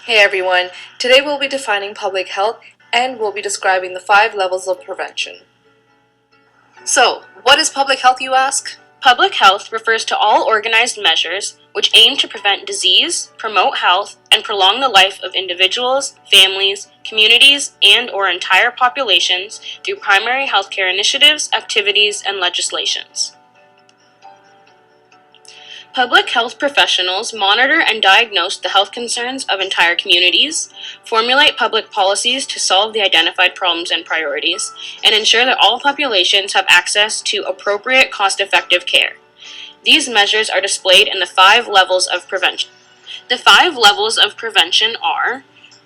Hey everyone, today we'll be defining public health and we'll be describing the 5 levels of prevention. So, what is public health, you ask? Public health refers to all organized measures which aim to prevent disease, promote health, and prolong the life of individuals, families, communities, and/or entire populations through primary healthcare initiatives, activities, and legislations. Public health professionals monitor and diagnose the health concerns of entire communities, formulate public policies to solve the identified problems and priorities, and ensure that all populations have access to appropriate, cost-effective care. These measures are displayed in the 5 levels of prevention. The 5 levels of prevention are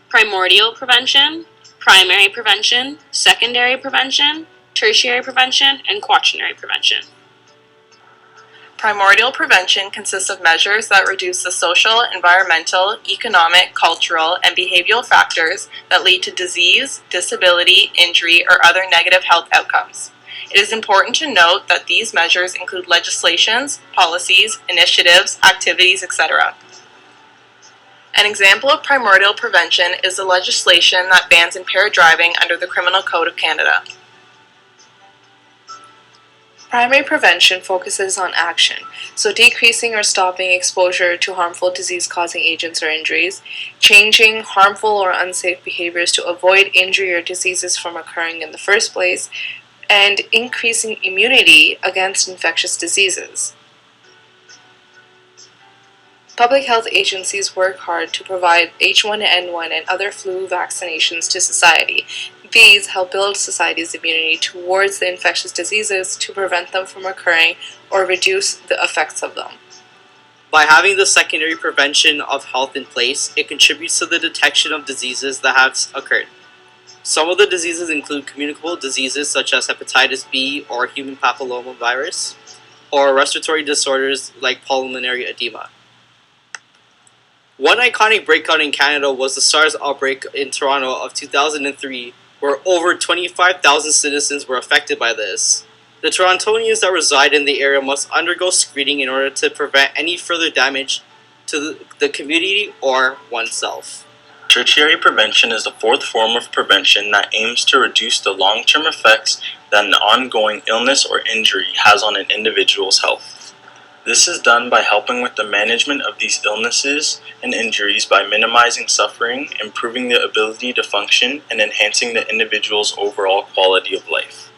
primordial prevention, primary prevention, secondary prevention, tertiary prevention, and quaternary prevention. Primordial prevention consists of measures that reduce the social, environmental, economic, cultural, and behavioral factors that lead to disease, disability, injury, or other negative health outcomes. It is important to note that these measures include legislations, policies, initiatives, activities, etc. An example of primordial prevention is the legislation that bans impaired driving under the Criminal Code of Canada. Primary prevention focuses on action, so decreasing or stopping exposure to harmful disease-causing agents or injuries, changing harmful or unsafe behaviors to avoid injury or diseases from occurring in the first place, and increasing immunity against infectious diseases. Public health agencies work hard to provide H1N1 and other flu vaccinations to society. These help build society's immunity towards the infectious diseases to prevent them from occurring or reduce the effects of them. By having the secondary prevention of health in place, it contributes to the detection of diseases that have occurred. Some of the diseases include communicable diseases such as hepatitis B or human papillomavirus, or respiratory disorders like pulmonary edema. One iconic breakout in Canada was the SARS outbreak in Toronto of 2003, where over 25,000 citizens were affected by this. The Torontonians that reside in the area must undergo screening in order to prevent any further damage to the community or oneself. Tertiary prevention is the 4th form of prevention that aims to reduce the long-term effects that an ongoing illness or injury has on an individual's health. This is done by helping with the management of these illnesses and injuries by minimizing suffering, improving the ability to function, and enhancing the individual's overall quality of life.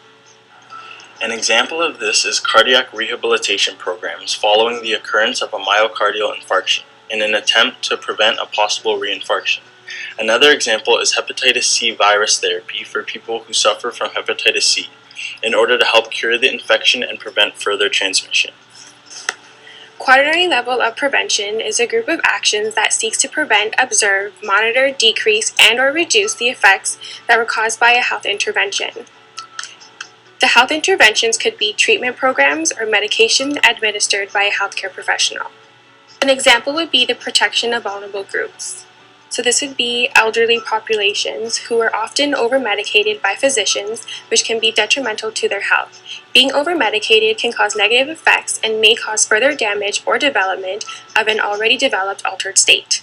An example of this is cardiac rehabilitation programs following the occurrence of a myocardial infarction in an attempt to prevent a possible reinfarction. Another example is hepatitis C virus therapy for people who suffer from hepatitis C in order to help cure the infection and prevent further transmission. Quaternary level of prevention is a group of actions that seeks to prevent, observe, monitor, decrease, and/or reduce the effects that were caused by a health intervention. The health interventions could be treatment programs or medication administered by a healthcare professional. An example would be the protection of vulnerable groups. So this would be elderly populations who are often over-medicated by physicians, which can be detrimental to their health. Being over-medicated can cause negative effects and may cause further damage or development of an already developed altered state.